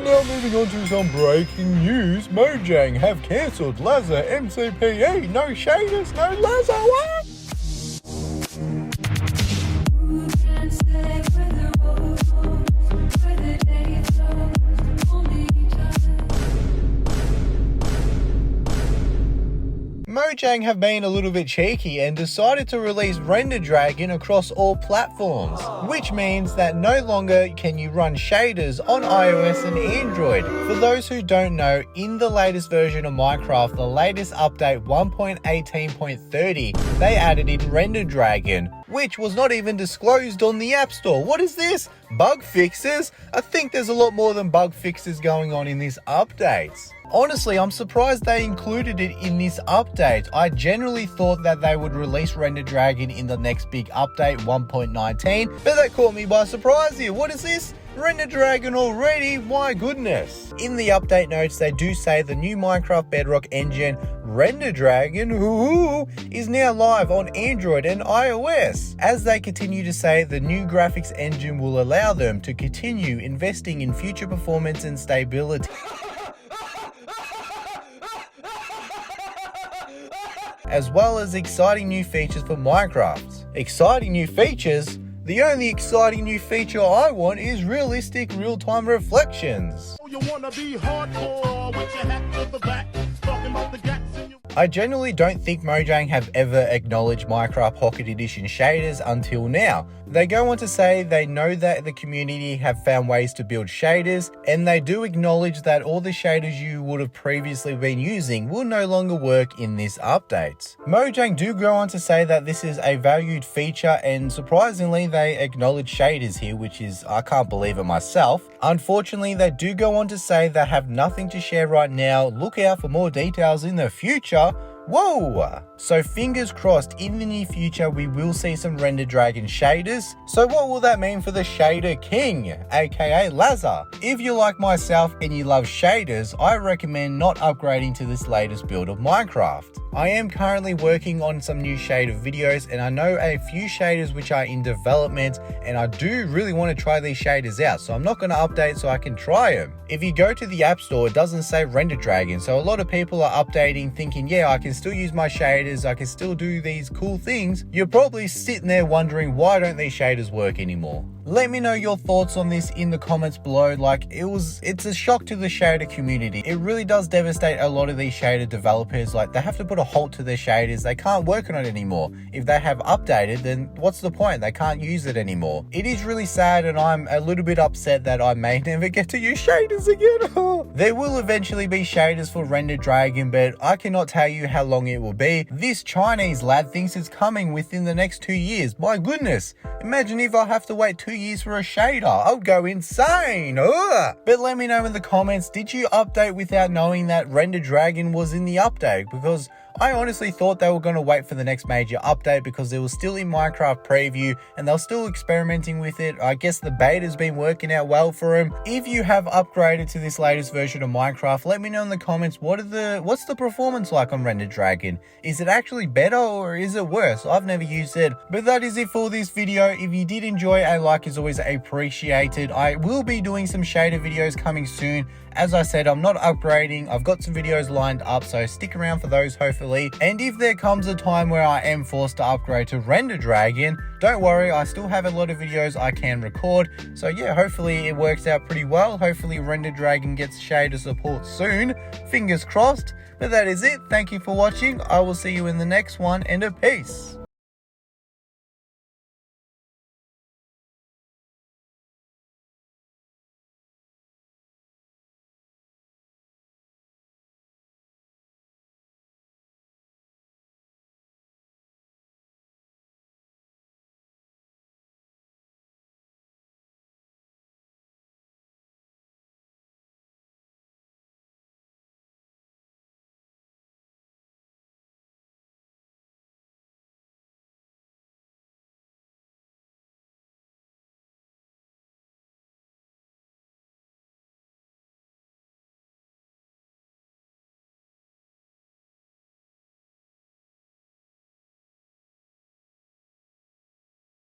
Now moving on to some breaking news. Mojang have cancelled Laser MCPE. No shaders, no laser. What? Mojang have been a little bit cheeky and decided to release Render Dragon across all platforms, which means that no longer can you run shaders on iOS and Android. For those who don't know, in the latest version of Minecraft, the latest update 1.18.30, they added in Render Dragon, which was not even disclosed on the App Store. What is this? Bug fixes? I think there's a lot more than bug fixes going on in this update. Honestly, I'm surprised they included it in this update. I generally thought that they would release Render Dragon in the next big update 1.19, but that caught me by surprise here. What is this? Render Dragon already? My goodness. In the update notes, they do say the new Minecraft Bedrock engine, Render Dragon, is now live on Android and iOS. As they continue to say, the new graphics engine will allow them to continue investing in future performance and stability, as well as exciting new features for Minecraft. Exciting new features? The only exciting new feature I want is realistic real-time reflections. You wanna be hardcore with your hat to the back, talking about the gaps in your... I generally don't think Mojang have ever acknowledged Minecraft Pocket Edition shaders until now. They go on to say they know that the community have found ways to build shaders, and they do acknowledge that all the shaders you would have previously been using will no longer work in this update. Mojang do go on to say that this is a valued feature, and surprisingly they acknowledge shaders here, which is, I can't believe it myself. Unfortunately, they do go on to say they have nothing to share right now. Look out for more details in the future. Whoa! So fingers crossed, in the near future we will see some Render Dragon shaders. So what will that mean for the Shader King, aka Lazar? If you're like myself and you love shaders, I recommend not upgrading to this latest build of Minecraft. I am currently working on some new shader videos, and I know a few shaders which are in development, and I do really want to try these shaders out, so I'm not going to update so I can try them. If you go to the App Store, it doesn't say Render Dragon, so a lot of people are updating thinking, yeah, I can still use my shaders, I can still do these cool things. You're probably sitting there wondering, why don't these shaders work anymore? Let me know your thoughts on this in the comments below. Like, it's a shock to the shader community. It really does devastate a lot of these shader developers. Like, they have to put a halt to their shaders. They can't work on it anymore. If they have updated, then what's the point? They can't use it anymore. It is really sad, and I'm a little bit upset that I may never get to use shaders again. There will eventually be shaders for Render Dragon, but I cannot tell you how long it will be. This Chinese lad thinks it's coming within the next 2 years. My goodness. Imagine if I have to wait 2 years for a shader. I'll go insane. Ugh. But let me know in the comments, did you update without knowing that Render Dragon was in the update? Because I honestly thought they were going to wait for the next major update because it was still in Minecraft preview and they're still experimenting with it. I guess the beta's been working out well for them. If you have upgraded to this latest version of Minecraft, let me know in the comments, what's the performance like on Render Dragon? Is it actually better or is it worse? I've never used it. But that is it for this video. If you did enjoy, a like is always appreciated. I will be doing some shader videos coming soon. As I said, I'm not upgrading. I've got some videos lined up, so stick around for those hopefully. And if there comes a time where I am forced to upgrade to Render Dragon, don't worry, I still have a lot of videos I can record. So yeah, hopefully it works out pretty well. Hopefully Render Dragon gets shader support soon. Fingers crossed. But that is it. Thank you for watching. I will see you in the next one, and a peace.